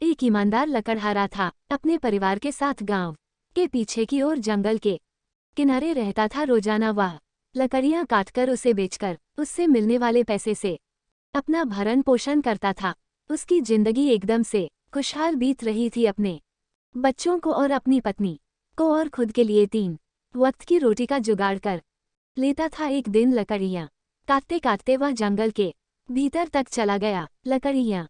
एक ईमानदार लकड़हारा था, अपने परिवार के साथ गांव के पीछे की ओर जंगल के किनारे रहता था। रोजाना वह लकड़ियां काटकर उसे बेचकर उससे मिलने वाले पैसे से अपना भरण पोषण करता था। उसकी जिंदगी एकदम से खुशहाल बीत रही थी। अपने बच्चों को और अपनी पत्नी को और खुद के लिए 3 वक्त की रोटी का जुगाड़ कर लेता था। एक दिन लकड़ियां काटते काटते वह जंगल के भीतर तक चला गया। लकड़ियां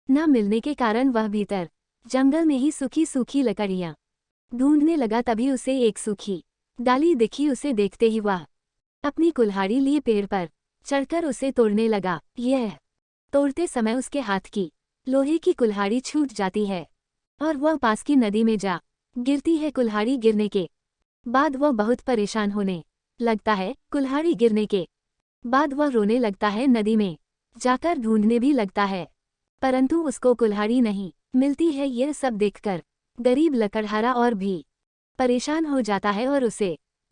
न मिलने के कारण वह भीतर जंगल में ही सूखी सूखी लकड़ियां ढूंढने लगा। तभी उसे एक सूखी डाली दिखी। उसे देखते ही वह अपनी कुल्हाड़ी लिए पेड़ पर चढ़कर उसे तोड़ने लगा। यह तोड़ते समय उसके हाथ की लोहे की कुल्हाड़ी छूट जाती है और वह पास की नदी में जा गिरती है। कुल्हाड़ी गिरने के बाद वह बहुत परेशान होने लगता है। कुल्हाड़ी गिरने के बाद वह रोने लगता है। नदी में जाकर ढूंढने भी लगता है, परंतु उसको कुल्हाड़ी नहीं मिलती है। यह सब देखकर गरीब लकड़हारा और भी परेशान हो जाता है और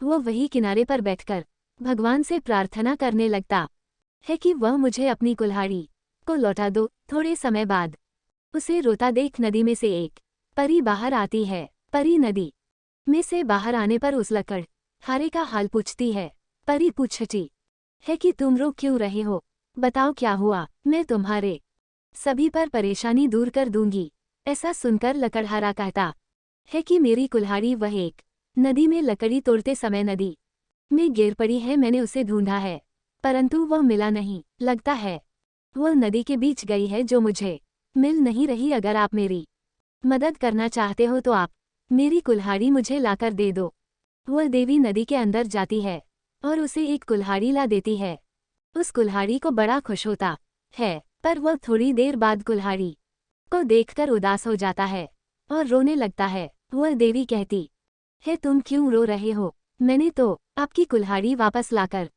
वो वही किनारे पर बैठकर भगवान से प्रार्थना करने लगता है कि वह मुझे अपनी कुल्हाड़ी को लौटा दो। थोड़े समय बाद उसे रोता देख नदी में से एक परी बाहर आती है। परी नदी में से बाहर आने पर उस लकड़हारे का हाल पूछती है। परी पूछती है कि तुम रो क्यों रहे हो, बताओ क्या हुआ, मैं तुम्हारे सभी पर परेशानी दूर कर दूंगी। ऐसा सुनकर लकड़हारा कहता है कि मेरी कुल्हाड़ी वह एक नदी में लकड़ी तोड़ते समय नदी में गिर पड़ी है। मैंने उसे ढूंढा है, परंतु वह मिला नहीं। लगता है वह नदी के बीच गई है, जो मुझे मिल नहीं रही। अगर आप मेरी मदद करना चाहते हो तो आप मेरी कुल्हाड़ी मुझे लाकर दे दो। वह देवी नदी के अंदर जाती है और उसे एक कुल्हाड़ी ला देती है। उस कुल्हाड़ी को बड़ा खुश होता है, पर वह थोड़ी देर बाद कुल्हाड़ी को देखकर उदास हो जाता है और रोने लगता है। वह देवी कहती है, तुम क्यों रो रहे हो, मैंने तो आपकी कुल्हाड़ी वापस लाकर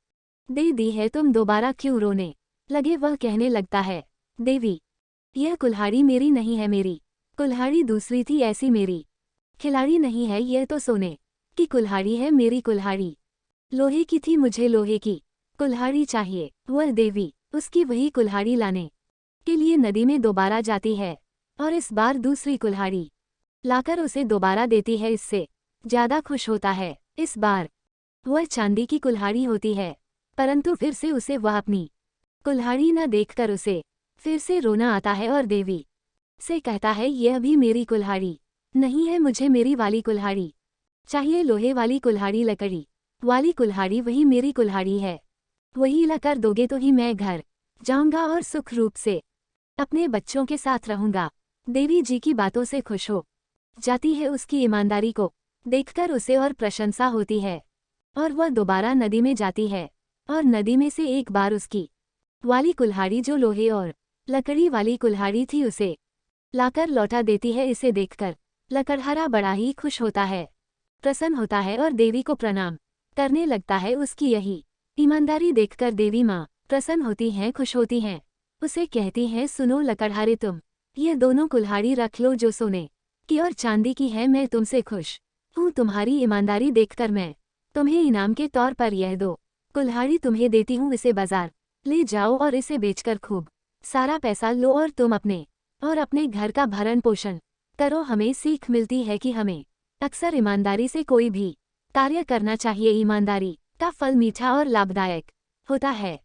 दे दी है, तुम दोबारा क्यों रोने लगे। वह कहने लगता है, देवी यह कुल्हाड़ी मेरी नहीं है, मेरी कुल्हाड़ी दूसरी थी। ऐसी मेरी खिलाड़ी नहीं है, यह तो सोने की कुल्हाड़ी है। मेरी कुल्हाड़ी लोहे की थी, मुझे लोहे की कुल्हाड़ी चाहिए। वह देवी उसकी वही कुल्हाड़ी लाने के लिए नदी में दोबारा जाती है और इस बार दूसरी कुल्हाड़ी लाकर उसे दोबारा देती है। इससे ज्यादा खुश होता है। इस बार वह चांदी की कुल्हाड़ी होती है, परंतु फिर से उसे वह अपनी कुल्हाड़ी न देखकर उसे फिर से रोना आता है और देवी से कहता है, यह भी मेरी कुल्हाड़ी नहीं है, मुझे मेरी वाली कुल्हाड़ी चाहिए। लोहे वाली कुल्हाड़ी, लकड़ी वाली कुल्हाड़ी वही मेरी कुल्हाड़ी है, वही लाकर दोगे तो ही मैं घर जाऊंगा और सुख रूप से अपने बच्चों के साथ रहूंगा। देवी जी की बातों से खुश हो जाती है। उसकी ईमानदारी को देखकर उसे और प्रशंसा होती है और वह दोबारा नदी में जाती है और नदी में से एक बार उसकी वाली कुल्हाड़ी, जो लोहे और लकड़ी वाली कुल्हाड़ी थी, उसे लाकर लौटा देती है। इसे देखकर लकड़हारा बड़ा ही खुश होता है, प्रसन्न होता है और देवी को प्रणाम करने लगता है। उसकी यही ईमानदारी देखकर देवी माँ प्रसन्न होती हैं, खुश होती हैं। उसे कहती हैं, सुनो लकड़हारे, तुम ये दोनों कुल्हाड़ी रख लो जो सोने की और चांदी की है। मैं तुमसे खुश हूँ, तुम्हारी ईमानदारी देखकर मैं तुम्हें इनाम के तौर पर यह 2 कुल्हाड़ी तुम्हें देती हूँ। इसे बाजार ले जाओ और इसे बेचकर खूब सारा पैसा लो और तुम अपने और अपने घर का भरण पोषण करो। हमें सीख मिलती है कि हमें अक्सर ईमानदारी से कोई भी कार्य करना चाहिए। ईमानदारी का फल मीठा और लाभदायक होता है।